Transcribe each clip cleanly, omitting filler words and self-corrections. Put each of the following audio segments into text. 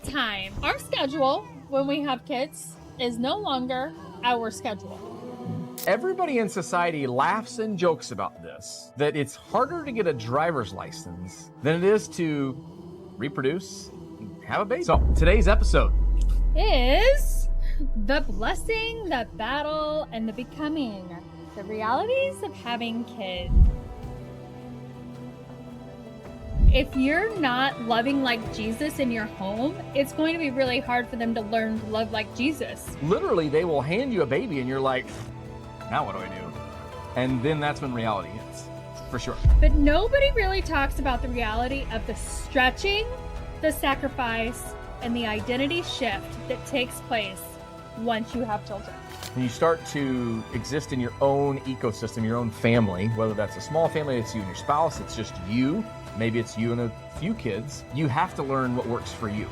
time. Our schedule when we have kids is no longer our schedule. Everybody in society laughs and jokes about this, that it's harder to get a driver's license than it is to reproduce and have a baby. So today's episode Is the blessing, the battle, and the becoming. The realities of having kids. If you're not loving like Jesus in your home, it's going to be really hard for them to learn to love like Jesus. literally, they will hand you a baby and you're like, now what do I do? And then that's when reality hits, for sure. But nobody really talks about the reality of the stretching, the sacrifice, and the identity shift that takes place once you have children. When you start to exist in your own ecosystem, your own family, whether that's a small family, it's you and your spouse, it's just you, maybe it's you and a few kids, you have to learn what works for you.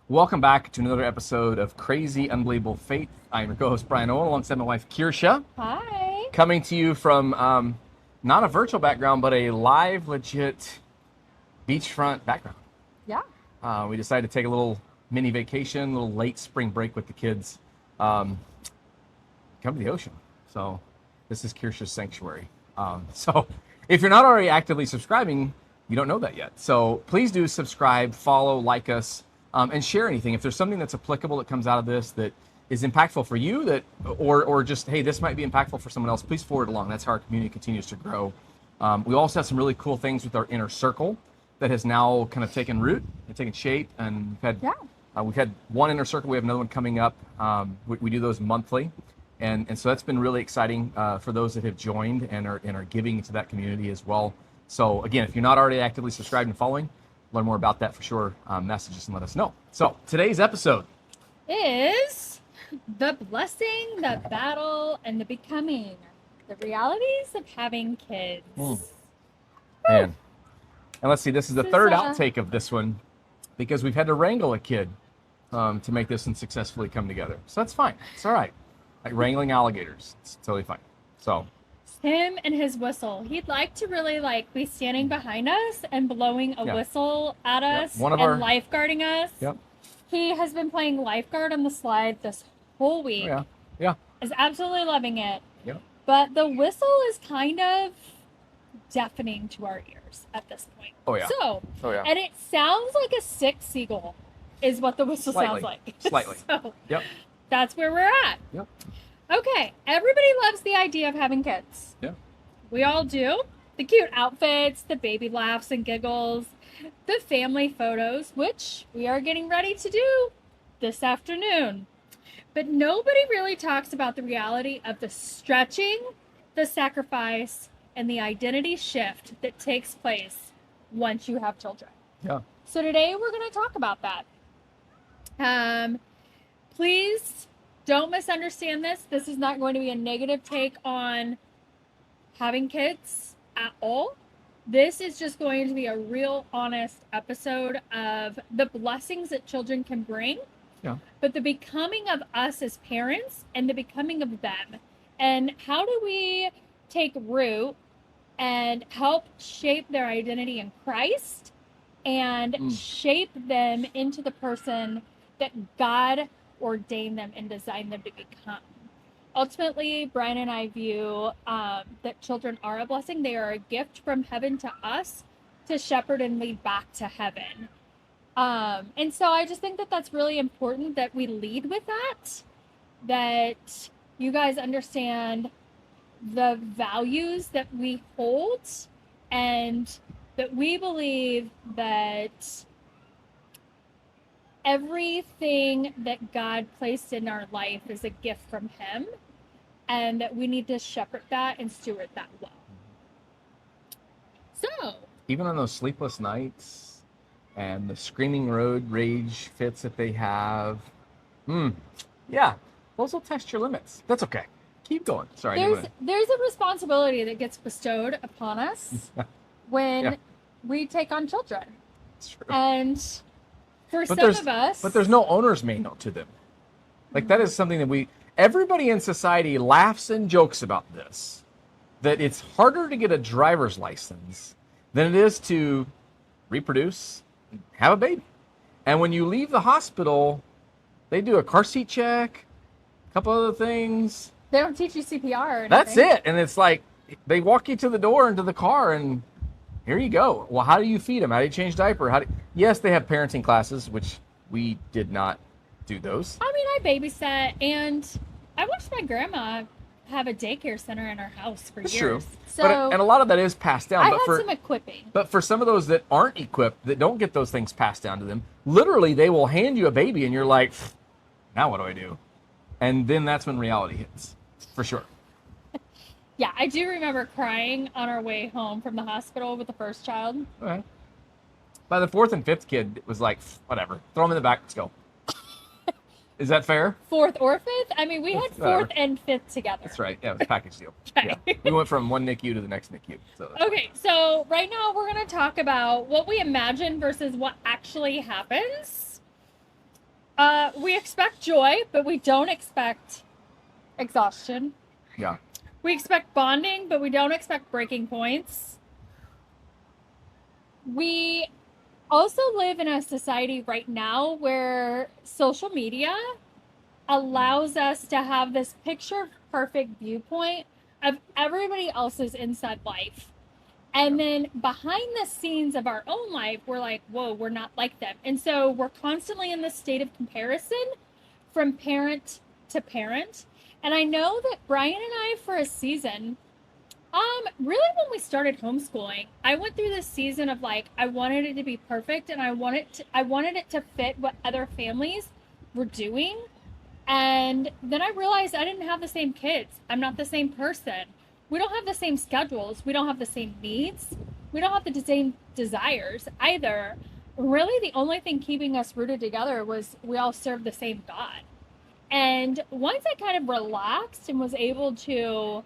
Welcome back to another episode of Crazy Unbelievable Faith. I'm your co-host Brian Owen alongside my wife Kirsha. Hi. Coming to you from not a virtual background, but a live, legit beachfront background. Yeah. We decided to take a little mini vacation, a little late spring break with the kids. Come to the ocean. So this is Kirsha's sanctuary. So if you're not already actively subscribing, you don't know that yet. So please do subscribe, follow, like us, and share anything. If there's something that's applicable that comes out of this that is impactful for you, that or just, hey, this might be impactful for someone else, please forward it along. That's how our community continues to grow. We also have some really cool things with our inner circle that has now kind of taken root and taken shape. And we've had one inner circle. We have another one coming up. We do those monthly. And so that's been really exciting for those that have joined and are giving to that community as well. So again, if you're not already actively subscribed and following, learn more about that for sure. Message us and let us know. So today's episode is the blessing, the battle, and the becoming. The realities of having kids. Man. And let's see, this is the third outtake of this one because we've had to wrangle a kid to make this one successfully come together. So that's fine. It's all right. Like wrangling alligators. It's totally fine. So him and his whistle. He'd like to really be standing behind us and blowing a whistle at us and lifeguarding us. Yep. He has been playing lifeguard on the slide this whole week. Yeah. Is absolutely loving it. Yep. But the whistle is kind of deafening to our ears at this point. Oh yeah. And it sounds like a sick seagull is what the whistle sounds like. Slightly. So yep. That's where we're at. Yep. Okay, everybody loves the idea of having kids. Yeah. We all do. The cute outfits, the baby laughs and giggles, the family photos, which we are getting ready to do this afternoon. But nobody really talks about the reality of the stretching, the sacrifice, and the identity shift that takes place once you have children. Yeah. So today we're going to talk about that. Please don't misunderstand this. This is not going to be a negative take on having kids at all. This is just going to be a real honest episode of the blessings that children can bring, but the becoming of us as parents and the becoming of them. And how do we take root and help shape their identity in Christ and shape them into the person that God ordained them and designed them to become. Ultimately, Brian and I view that children are a blessing. They are a gift from heaven to us to shepherd and lead back to heaven. And so I just think that that's really important that we lead with that you guys understand the values that we hold and that we believe that everything that God placed in our life is a gift from Him, and that we need to shepherd that and steward that well. So, even on those sleepless nights and the screaming road rage fits that they have, those will test your limits. That's okay. Keep going. Sorry. There's a responsibility that gets bestowed upon us when we take on children. It's true. And for some of us... But there's no owner's manual to them. Like, that is something that everybody in society laughs and jokes about this, that it's harder to get a driver's license than it is to reproduce, have a baby. And when you leave the hospital, they do a car seat check, a couple other things. They don't teach you CPR or anything. That's it. And it's like they walk you to the door into the car and here you go. Well, how do you feed them? How do you change diaper? Yes, they have parenting classes, which we did not do those. I mean, I babysat, and I watched my grandma have a daycare center in our house for That's years. true. So And a lot of that is passed down. I but had some equipping. But for some of those that aren't equipped, that don't get those things passed down to them, literally they will hand you a baby and you're like, now what do I do? And then that's when reality hits, for sure. Yeah, I do remember crying on our way home from the hospital with the first child. Okay. By the fourth and fifth kid, it was like, whatever, throw them in the back, let's go. Is that fair? Fourth or fifth? I mean, we had fourth and fifth together. That's right. Yeah, it was a package deal. Okay. Yeah. We went from one NICU to the next NICU. So Okay, so right now we're going to talk about what we imagine versus what actually happens. We expect joy, but we don't expect exhaustion. yeah. We expect bonding, but we don't expect breaking points. We also live in a society right now where social media allows us to have this picture perfect viewpoint of everybody else's inside life. And then behind the scenes of our own life, we're like, whoa, we're not like them. And so we're constantly in this state of comparison from parent to parent. And I know that Brian and I, for a season, really when we started homeschooling, I went through this season of like, I wanted it to be perfect and I wanted it to fit what other families were doing. And then I realized I didn't have the same kids. I'm not the same person. We don't have the same schedules. We don't have the same needs. We don't have the same desires either. Really, the only thing keeping us rooted together was we all serve the same God. And once I kind of relaxed and was able to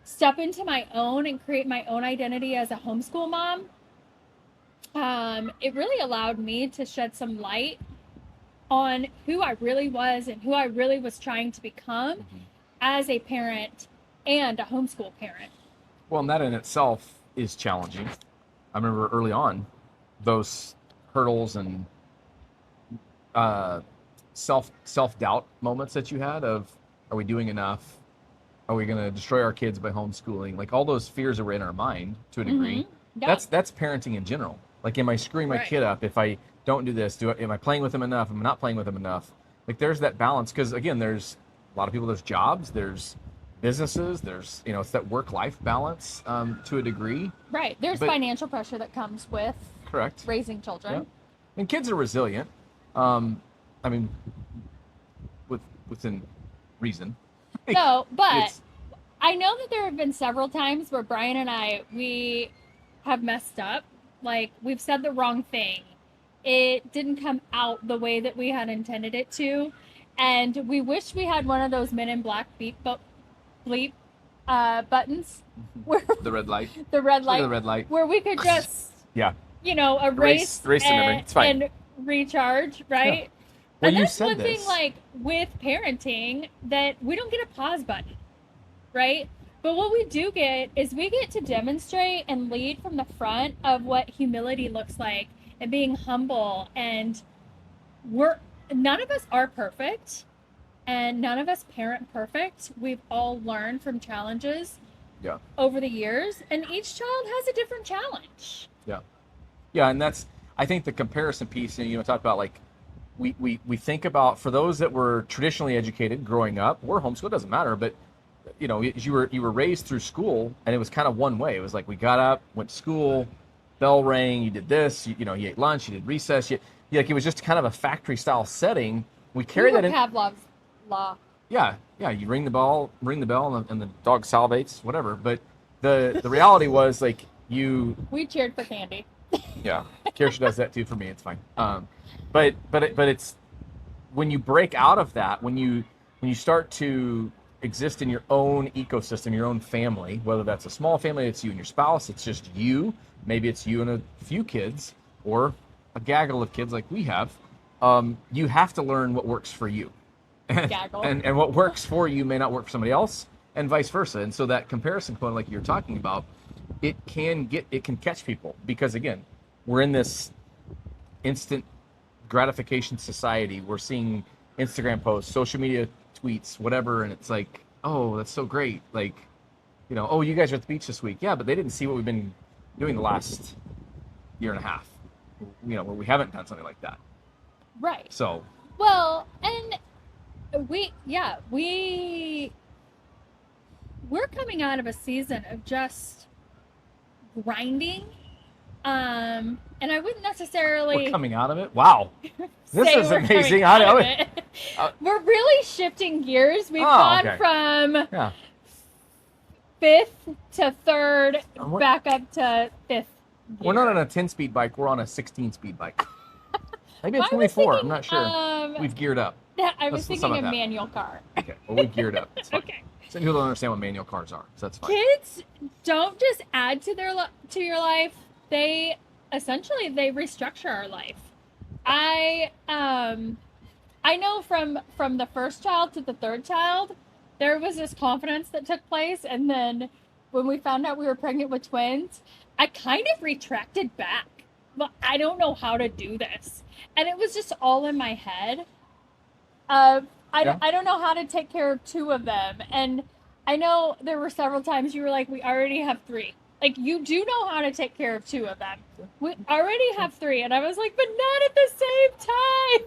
step into my own and create my own identity as a homeschool mom, it really allowed me to shed some light on who I really was and who I really was trying to become as a parent and a homeschool parent. Well, and that in itself is challenging. I remember early on those hurdles and self-doubt moments that you had of, are we doing enough? Are we going to destroy our kids by homeschooling? Like all those fears that were in our mind to a degree. Yeah. That's parenting in general. Like, am I screwing my kid up if I don't do this? Am I playing with them enough? Am I not playing with them enough? Like there's that balance. Because again, there's a lot of people, there's jobs, there's businesses, there's, it's that work-life balance to a degree. Right. There's financial pressure that comes with correct raising children. Yeah. And kids are resilient. I mean, within reason. No, but I know that there have been several times where Brian and I, we have messed up. Like, we've said the wrong thing. It didn't come out the way that we had intended it to. And we wish we had one of those Men in Black bleep buttons. Where the red light. The red light. The red light. Where we could just, erase the memory. It's fine. and recharge, right? Yeah. Well, And you that's said one this. thing, like, with parenting, that we don't get a pause button, right? But what we do get is we get to demonstrate and lead from the front of what humility looks like and being humble. And none of us are perfect, and none of us parent perfect. We've all learned from challenges over the years, and each child has a different challenge. Yeah, and that's, I think, the comparison piece, and talk about like, we think about, for those that were traditionally educated growing up, or homeschool, doesn't matter, but you were raised through school, and it was kind of one way. It was like, we got up, went to school, bell rang, you did this, you ate lunch, you did recess, like it was just kind of a factory style setting. We carry that in Pavlov's law. Yeah, you ring the bell, and the dog salivates, whatever. But the reality was, like, we cheered for candy. Yeah, Kirsha does that too for me. It's fine. But it's when you break out of that, when you start to exist in your own ecosystem, your own family, whether that's a small family, it's you and your spouse, it's just you, maybe it's you and a few kids, or a gaggle of kids like we have. You have to learn what works for you, and what works for you may not work for somebody else, and vice versa. And so that comparison point, like you're talking about, it can catch people, because again, we're in this instant gratification society. We're seeing Instagram posts, social media tweets, whatever, and it's like, oh, that's so great. Like, oh, you guys are at the beach this week. Yeah, but they didn't see what we've been doing the last year and a half, where we haven't done something like that. Right. So. Well, and we're coming out of a season of just grinding. And I wouldn't necessarily. We're coming out of it. Wow, this is amazing. We're really shifting gears. We've gone from fifth to third, back up to fifth gear. We're not on a 10-speed bike. We're on a 16-speed bike. Maybe a 24. I'm not sure. We've geared up. I was thinking a manual car. Okay, well, we geared up. It's fine. Okay. Some people don't understand what manual cars are, so that's fine. Kids don't just add to your life. They essentially restructure our life. I know from the first child to the third child, there was this confidence that took place, and then when we found out we were pregnant with twins, I kind of retracted back. But I don't know how to do this, and it was just all in my head. I don't know how to take care of two of them, and I know there were several times you were like, we already have three. Like, you do know how to take care of two of them. We already have three. And I was like, but not at the same time.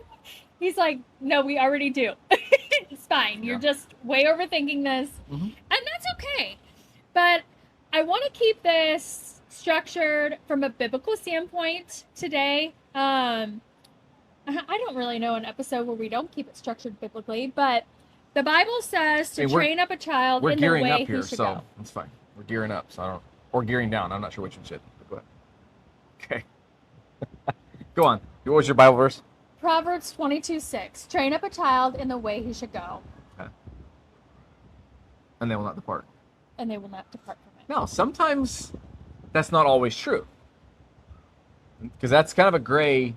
He's like, no, we already do. It's fine. You're just way overthinking this. Mm-hmm. And that's okay. But I want to keep this structured from a biblical standpoint today. I don't really know an episode where we don't keep it structured biblically, but the Bible says to train up a child in the way he should go. We're gearing up here, so that's fine. We're gearing up, or gearing down. I'm not sure which one should. Go ahead. Okay. Go on. What was your Bible verse? Proverbs 22:6. Train up a child in the way he should go. Okay. And they will not depart. And they will not depart from it. No, sometimes that's not always true. Because that's kind of a gray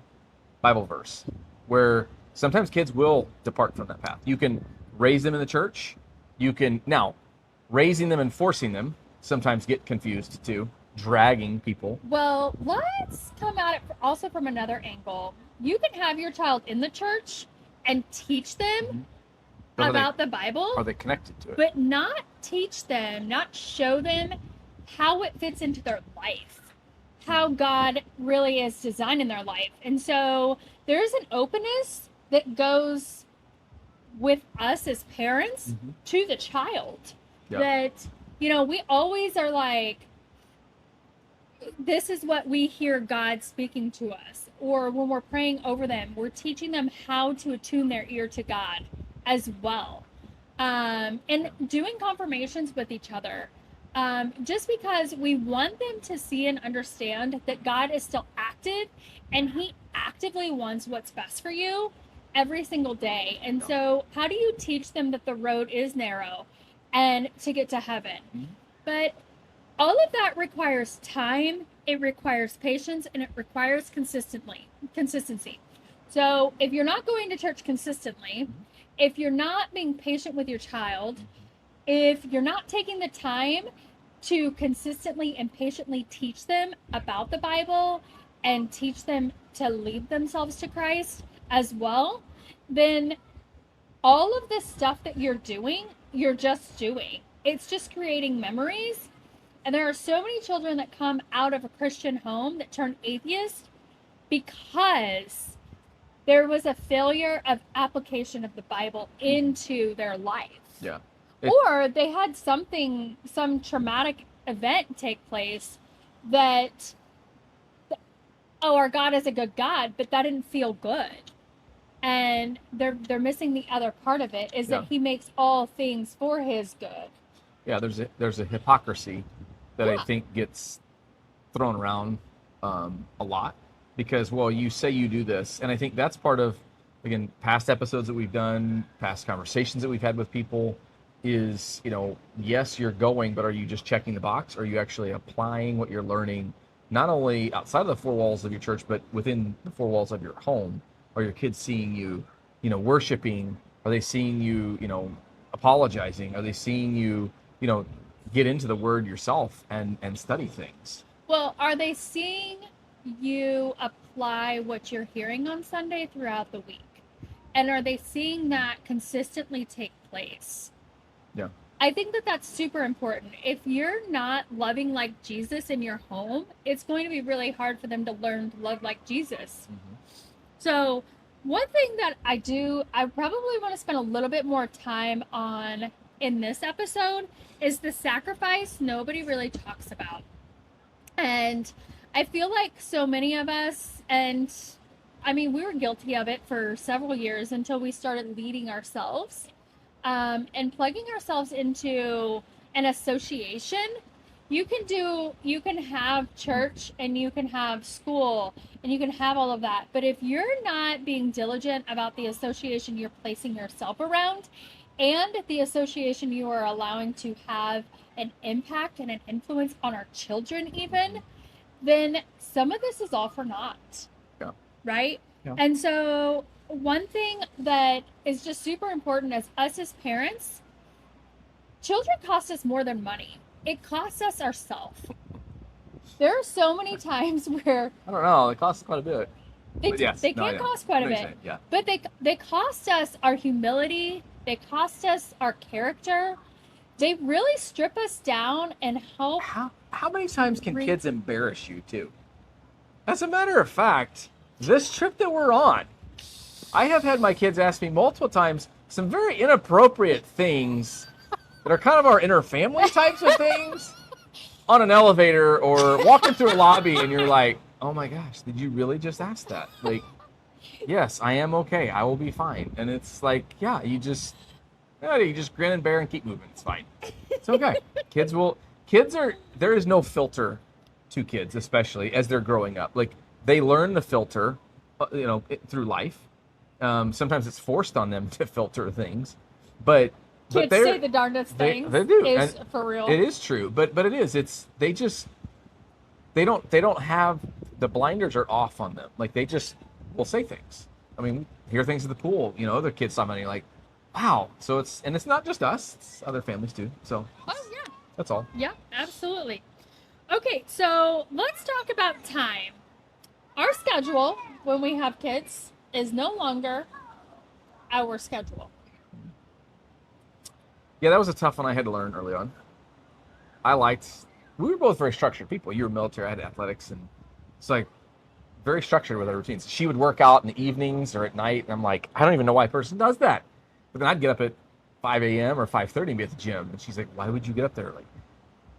Bible verse where sometimes kids will depart from that path. You can raise them in the church. Now, raising them and forcing them sometimes get confused too, dragging people. Well, let's come at it also from another angle. You can have your child in the church and teach them about the Bible. Are they connected to it? But not teach them, not show them how it fits into their life, how God really is designed in their life. And so there's an openness that goes with us as parents to the child that, we always are like, this is what we hear God speaking to us. Or when we're praying over them, we're teaching them how to attune their ear to God as well. And doing confirmations with each other. Just because we want them to see and understand that God is still active and he actively wants what's best for you every single day. And so how do you teach them that the road is narrow and to get to heaven? But all of that requires time, it requires patience, and it requires consistency. So if you're not going to church consistently, if you're not being patient with your child, if you're not taking the time to consistently and patiently teach them about the Bible and teach them to lead themselves to Christ as well, then all of this stuff that you're doing, you're just doing. It's just creating memories. And there are so many children that come out of a Christian home that turn atheist because there was a failure of application of the Bible into their life. Yeah. Or they had some traumatic event take place that, our God is a good God, but that didn't feel good. And they're missing the other part of it, is that he makes all things for his good. Yeah, there's a hypocrisy that I think gets thrown around a lot because, well, you say you do this. And I think that's part of, again, past episodes that we've done, past conversations that we've had with people is, yes, you're going, but are you just checking the box? Are you actually applying what you're learning, not only outside of the four walls of your church, but within the four walls of your home? Are your kids seeing you, worshiping? Are they seeing you, apologizing? Are they seeing you, get into the word yourself and study things? Well, are they seeing you apply what you're hearing on Sunday throughout the week? And are they seeing that consistently take place? Yeah. I think that that's super important. If you're not loving like Jesus in your home, it's going to be really hard for them to learn to love like Jesus. Mm-hmm. So, one thing that I probably want to spend a little bit more time on in this episode is the sacrifice nobody really talks about. And I feel like so many of us, and I mean, we were guilty of it for several years until we started leading ourselves and plugging ourselves into an association. You can have church and you can have school and you can have all of that. But if you're not being diligent about the association you're placing yourself around and the association you are allowing to have an impact and an influence on our children, even, then some of this is all for naught. Yeah. Right? Yeah. And so, one thing that is just super important as us as parents, children cost us more than money. It costs us ourselves. There are so many times where I don't know. It costs quite a bit. they Yes. can No, yeah. cost quite a Makes bit. sense, yeah. But they cost us our humility. They cost us our character. They really strip us down and help. How many times can kids embarrass you too? As a matter of fact, this trip that we're on, I have had my kids ask me multiple times some very inappropriate things that are kind of our inner family types of things on an elevator or walking through a lobby, and you're like, oh my gosh, did you really just ask that? Like, yes, I am okay. I will be fine. And it's like, yeah, you just grin and bear and keep moving. It's fine. It's okay. There is no filter to kids, especially as they're growing up. Like, they learn the filter, through life. Sometimes it's forced on them to filter things, but Kids say the darndest things. They do. Is for real. It is true, but it is. They don't have, the blinders are off on them. Like, they just will say things. I mean, hear things at the pool. Other kids talking, and you're like, wow. So it's not just us; it's other families too. So yeah, that's all. Yeah, absolutely. Okay, so let's talk about time. Our schedule when we have kids is no longer our schedule. Yeah, that was a tough one I had to learn early on. We were both very structured people. You were military, I had athletics, and it's like very structured with our routines. She would work out in the evenings or at night, and I'm like, I don't even know why a person does that. But then I'd get up at 5 a.m. or 5:30 and be at the gym, and she's like, why would you get up there early?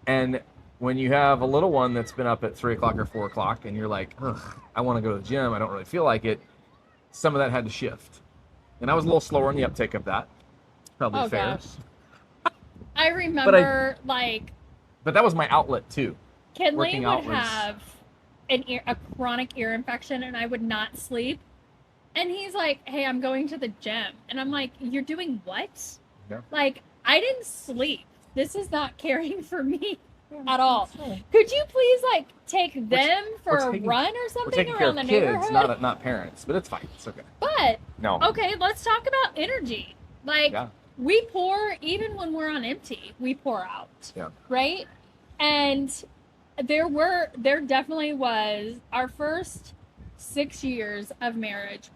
And when you have a little one that's been up at 3 o'clock or 4 o'clock, and you're like, ugh, I want to go to the gym, I don't really feel like it, some of that had to shift. And I was a little slower in the uptake of that. Probably fair. Gosh. I remember, But that was my outlet too. Kinley would have a chronic ear infection, and I would not sleep. And he's like, hey, I'm going to the gym. And I'm like, you're doing what? Yeah. Like, I didn't sleep. This is not caring for me at all. Could you please, take them for a run or something around the neighborhood? We're taking care of kids, not parents. But it's fine. It's okay. But, no. Okay, let's talk about energy. We pour, even when we're on empty, we pour out. Yeah. Right? And there definitely was, our first 6 years of marriage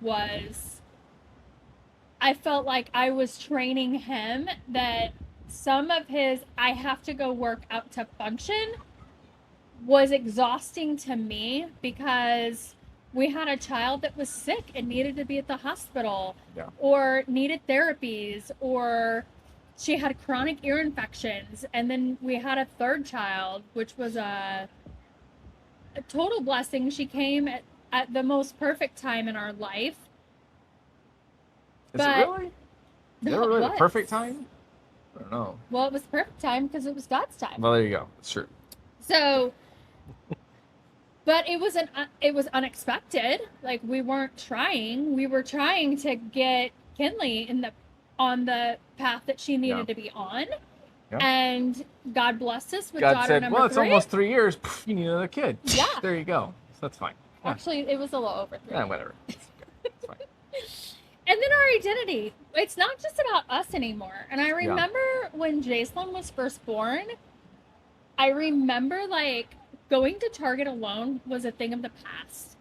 I felt like I was training him that some of his, I have to go work out to function, was exhausting to me because we had a child that was sick and needed to be at the hospital, or needed therapies, or she had chronic ear infections. And then we had a third child, which was a total blessing. She came at the most perfect time in our life. Is it really? Is it really the perfect time? I don't know. Well, it was perfect time because it was God's time. Well, there you go. It's true. So, but it was unexpected. Like, we weren't trying. We were trying to get Kinley on the path that she needed to be on. Yeah. And God blessed us with daughter number 3. Well, it's almost 3 years. You need another kid. Yeah. There you go. So that's fine. Yeah. Actually, it was a little over 3. Yeah, whatever. It's okay. It's fine. And then our identity. It's not just about us anymore. And I remember when Jacelyn was first born, I remember going to Target alone was a thing of the past.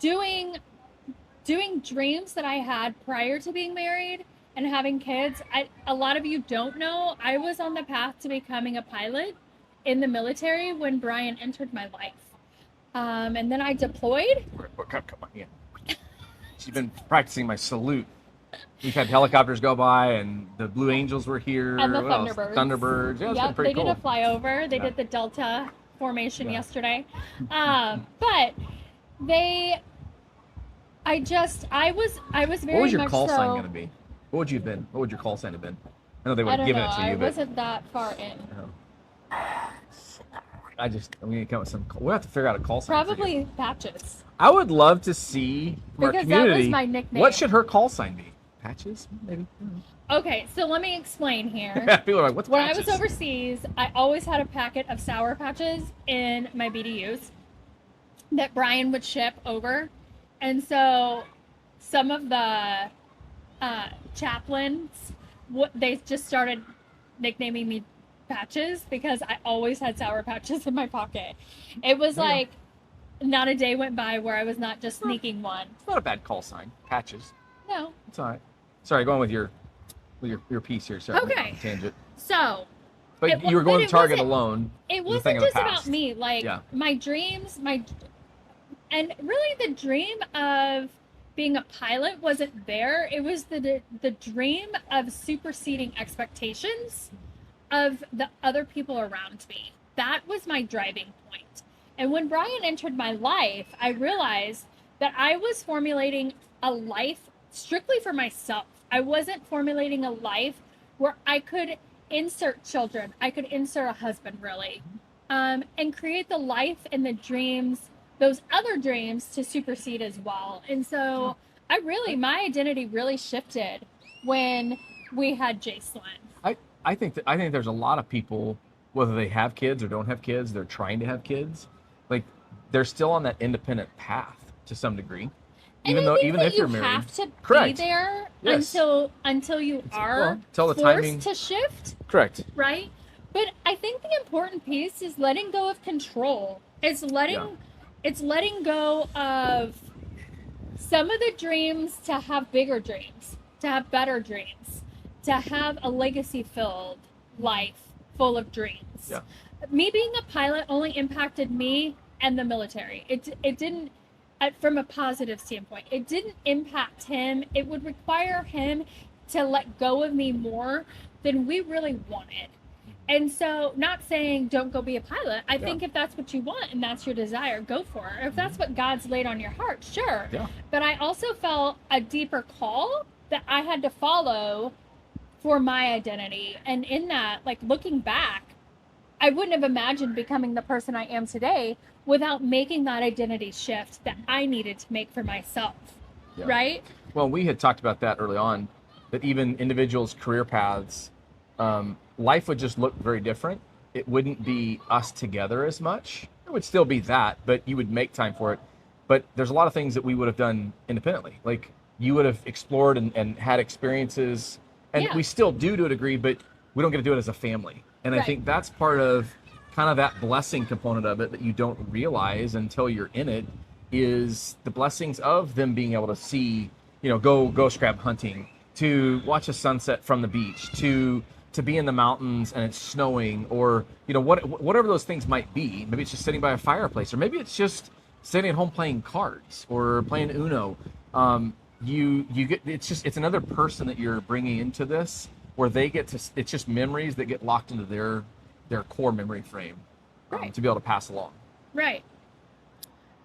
Doing dreams that I had prior to being married and having kids. A lot of you don't know, I was on the path to becoming a pilot in the military when Brian entered my life. And then I deployed. Come on, yeah. She's been practicing my salute. We've had helicopters go by, and the Blue Angels were here. And the What else? Thunderbirds. Thunderbirds. Yeah, it's been Yep, pretty they cool. did a flyover. They Yeah. did the Delta formation Yeah. yesterday. But they, I was very What was your much call so, sign going to be? What would you have been? What would your call sign have been? I know they would I have don't given know. it to I you, but wasn't that far in. I'm going to come with some. We'll have to figure out a call sign. for you. Probably Patches. I would love to see from our Because that was community. my nickname. What should her call sign be? Patches, maybe. Okay, so let me explain here. People are like, "What's When Patches?" I was overseas, I always had a packet of Sour Patches in my BDUs that Brian would ship over. And so some of the chaplains, they just started nicknaming me Patches because I always had Sour Patches in my pocket. It was like not a day went by where I was not just sneaking one. It's not a bad call sign. Patches. No. It's all right. Sorry, going with your piece here. Sorry, Okay. tangent. So, But you were going to Target wasn't- alone. it was a thing wasn't of the just past. about me. Like Yeah. my dreams, and really the dream of being a pilot wasn't there. It was the dream of superseding expectations of the other people around me. That was my driving point. And when Brian entered my life, I realized that I was formulating a life strictly for myself. I wasn't formulating a life where I could insert children. I could insert a husband, really, and create the life and the dreams, those other dreams, to supersede as well. And so my identity really shifted when we had Jason. I think there's a lot of people, whether they have kids or don't have kids, they're trying to have kids, like they're still on that independent path to some degree. Even if you're married, you have to correct. be there Yes. until you are till the forced timing to shift, correct. right? But I think the important piece is letting go of control. It's letting go of some of the dreams to have bigger dreams, to have better dreams, to have a legacy-filled life full of dreams. Yeah. Me being a pilot only impacted me and the military. It didn't, from a positive standpoint, it didn't impact him. It would require him to let go of me more than we really wanted. And so, not saying don't go be a pilot. I think if that's what you want and that's your desire, go for it. If that's what God's laid on your heart, sure. Yeah. But I also felt a deeper call that I had to follow for my identity. And in that, like looking back, I wouldn't have imagined becoming the person I am today without making that identity shift that I needed to make for myself. Yeah. Right? Well, we had talked about that early on, that even individuals' career paths, life would just look very different. It wouldn't be us together as much. It would still be that, but you would make time for it. But there's a lot of things that we would have done independently. Like you would have explored and had experiences, and we still do to a degree, but we don't get to do it as a family. And I think that's part of kind of that blessing component of it that you don't realize until you're in it, is the blessings of them being able to see, go ghost crab hunting, to watch a sunset from the beach, to be in the mountains and it's snowing, or whatever those things might be. Maybe it's just sitting by a fireplace, or maybe it's just sitting at home playing cards or playing Uno. You get, it's another person that you're bringing into this, where they get to, it's just memories that get locked into their core memory frame, to be able to pass along. Right.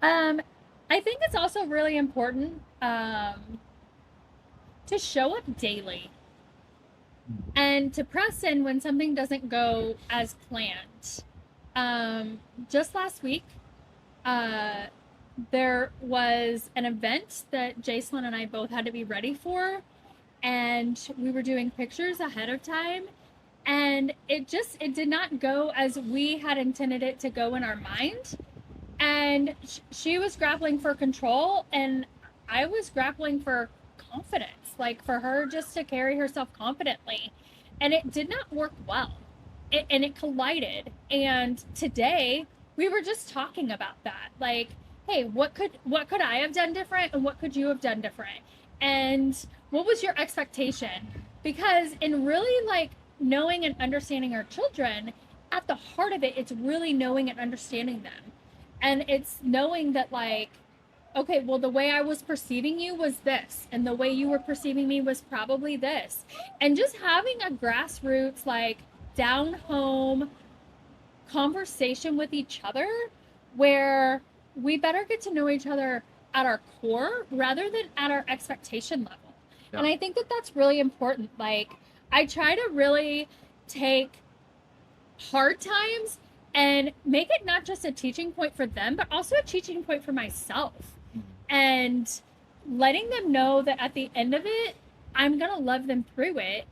I think it's also really important to show up daily and to press in when something doesn't go as planned. Just last week, there was an event that Jason and I both had to be ready for, and we were doing pictures ahead of time, and it did not go as we had intended it to go in our mind. And she was grappling for control, and I was grappling for confidence, like for her just to carry herself confidently. And it did not work well. and it collided. And today we were just talking about that. Like, hey, what could I have done different, and what could you have done different? And what was your expectation? Because in really like knowing and understanding our children, at the heart of it, it's really knowing and understanding them. And it's knowing that, like, okay, well, the way I was perceiving you was this, and the way you were perceiving me was probably this. And just having a grassroots, like, down home conversation with each other where we better get to know each other at our core rather than at our expectation level. Yeah. And I think that that's really important. Like, I try to really take hard times and make it not just a teaching point for them, but also a teaching point for myself. And letting them know that at the end of it, I'm going to love them through it,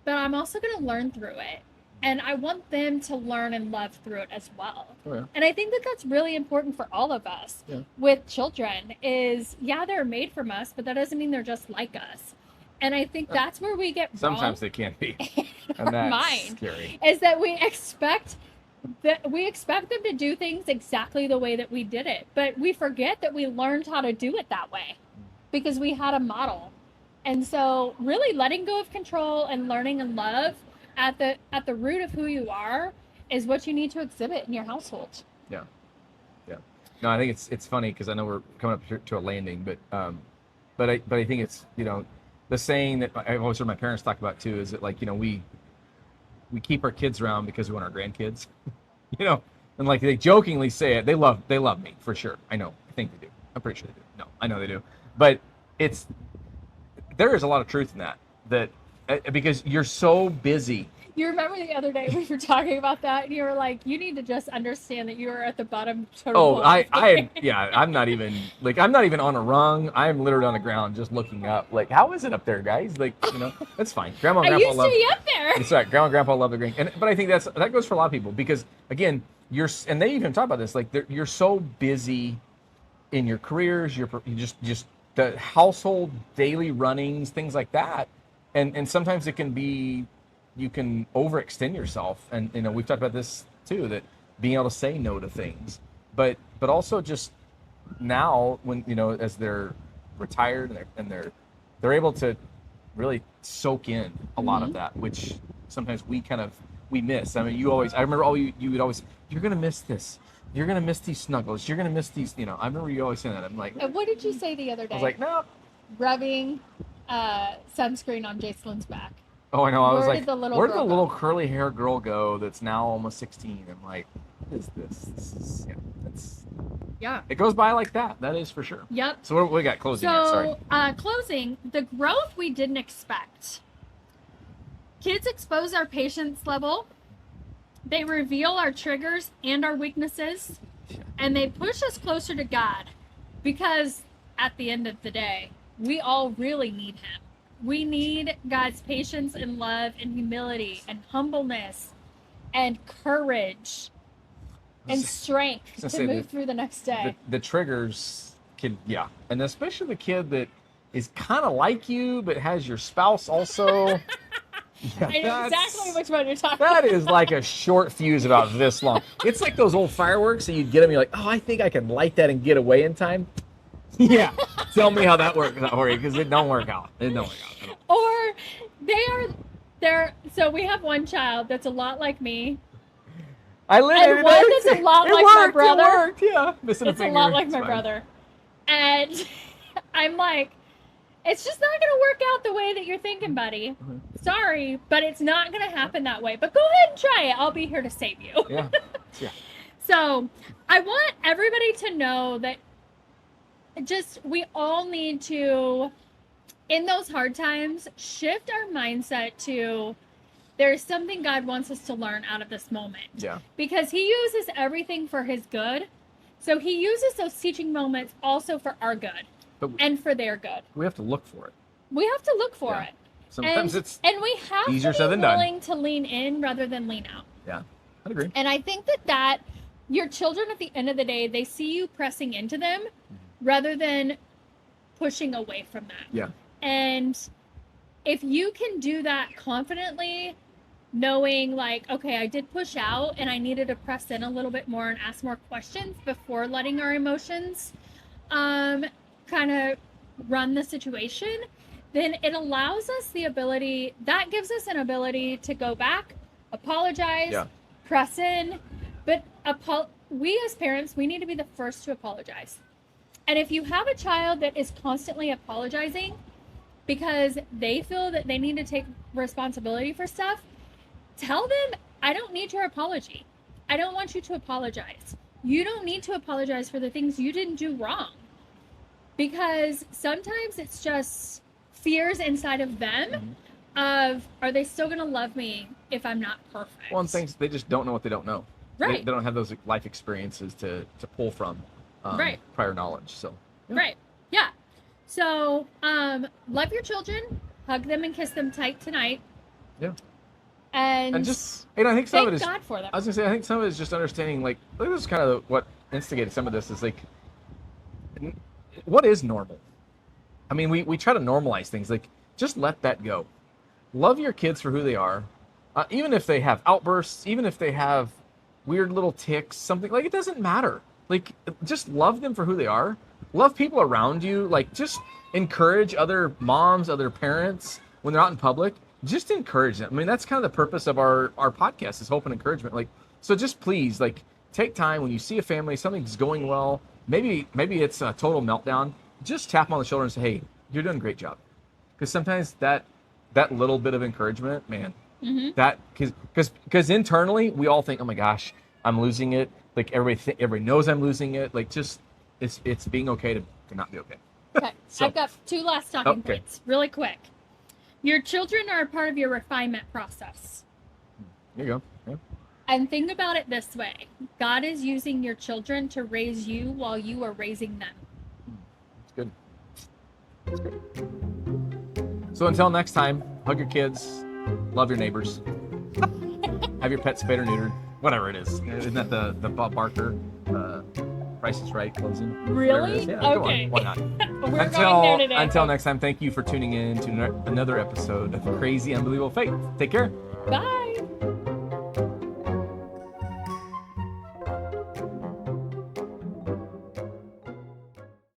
but I'm also going to learn through it. And I want them to learn and love through it as well. Oh, yeah. And I think that that's really important for all of us with children is, yeah, they're made from us, but that doesn't mean they're just like us. And I think that's where we get sometimes wrong they can't be. And that's mind, scary. Is that we expect them to do things exactly the way that we did it, but we forget that we learned how to do it that way because we had a model. And so really letting go of control and learning and love at the root of who you are is what you need to exhibit in your household. Yeah. No, I think it's funny because I know we're coming up to a landing, but I think it's, you know, the saying that I've always heard my parents talk about too is that, like, you know, we keep our kids around because we want our grandkids, you know, and like they jokingly say it, they love me for sure. I know, I think they do. I'm pretty sure they do. No, I know they do. But there is a lot of truth in that because you're so busy. You remember the other day we were talking about that, and you were like, "You need to just understand that you are at the bottom." I'm not even on a rung. I'm literally on the ground just looking up. Like, how is it up there, guys? Like, you know, that's fine. Grandma and Grandpa love. Be up there. That's right. Grandma and Grandpa love the green. But I think that goes for a lot of people because, again, and they even talk about this. Like, you're so busy in your careers. You just the household daily runnings, things like that, and sometimes it can be. You can overextend yourself, and you know we've talked about this too. That being able to say no to things, but also just now when you know as they're retired and they're able to really soak in a lot of that, which sometimes we miss. I mean, I remember you would always, you're gonna miss this. You're gonna miss these snuggles. You're gonna miss these. You know, I remember you always saying that. I'm like, and what did you say the other day? I was like, no, rubbing sunscreen on Jacelyn's back. Oh, I know. I was like, where did the little curly hair girl go that's now almost 16? I'm like, what is this? This is, it goes by like that. That is for sure. Yep. So what we got closing? Closing, the growth we didn't expect. Kids expose our patience level. They reveal our triggers and our weaknesses. And they push us closer to God. Because at the end of the day, we all really need Him. We need God's patience and love and humility and humbleness and courage and strength to move through the next day. The triggers can, and especially the kid that is kind of like you but has your spouse also. I know exactly which one you're talking about. That is like a short fuse about this long. It's like those old fireworks that you'd get them, you're like, oh, I think I can light that and get away in time. Yeah, tell me how that works out for you, because it don't work out. Or they're so we have one child that's a lot like me. And one that's a lot like my brother. It worked, yeah. Missing a finger. It's a lot like my brother. And I'm like, it's just not going to work out the way that you're thinking, buddy. Mm-hmm. Sorry, but it's not going to happen that way. But go ahead and try it. I'll be here to save you. Yeah. So I want everybody to know that we all need to, in those hard times, shift our mindset to there's something God wants us to learn out of this moment. Yeah. Because He uses everything for His good. So He uses those teaching moments also for our good and for their good. We have to look for it. We have to look for it. Sometimes it's and we have easier to said be than willing done. to lean in rather than lean out. Yeah, I'd agree. And I think that your children at the end of the day, they see you pressing into them rather than pushing away from that. Yeah. And if you can do that confidently, knowing like, okay, I did push out and I needed to press in a little bit more and ask more questions before letting our emotions kind of run the situation, then it allows us the ability, that gives us an ability to go back, apologize, press in, but we as parents, we need to be the first to apologize. And if you have a child that is constantly apologizing because they feel that they need to take responsibility for stuff, tell them, I don't need your apology. I don't want you to apologize. You don't need to apologize for the things you didn't do wrong. Because sometimes it's just fears inside of them of, are they still going to love me if I'm not perfect? Well, and things, they just don't know what they don't know. Right. They don't have those life experiences to pull from prior knowledge. So. Yeah. Right. Yeah. So, love your children, hug them and kiss them tight tonight. Yeah. And just, I think some of it is, God for them. I was gonna say, I think some of it is just understanding, like, this is kind of what instigated some of this is like, what is normal? I mean, we try to normalize things, like, just let that go. Love your kids for who they are. Even if they have outbursts, even if they have weird little tics, something, like, it doesn't matter. Like, just love them for who they are. Love people around you. Like, just encourage other moms, other parents when they're out in public. Just encourage them. I mean, that's kind of the purpose of our podcast, is hope and encouragement. Like, so just please, like, take time when you see a family, something's going well. Maybe it's a total meltdown. Just tap them on the shoulder and say, hey, you're doing a great job. Because sometimes that little bit of encouragement, man, that, because internally we all think, oh my gosh, I'm losing it. Like, everybody knows I'm losing it. Like, just, it's being okay to not be okay. Okay, so, I've got 2 last talking points, really quick. Your children are a part of your refinement process. There you go. Yeah. And think about it this way. God is using your children to raise you while you are raising them. That's good. That's good. So until next time, hug your kids, love your neighbors, have your pet spayed or neutered, whatever it is. Isn't that the Bob Barker Price is Right closing? Really? Yeah, okay. Why not? We're going there today. Until next time, thank you for tuning in to another episode of Crazy Unbelievable Faith. Take care. Bye.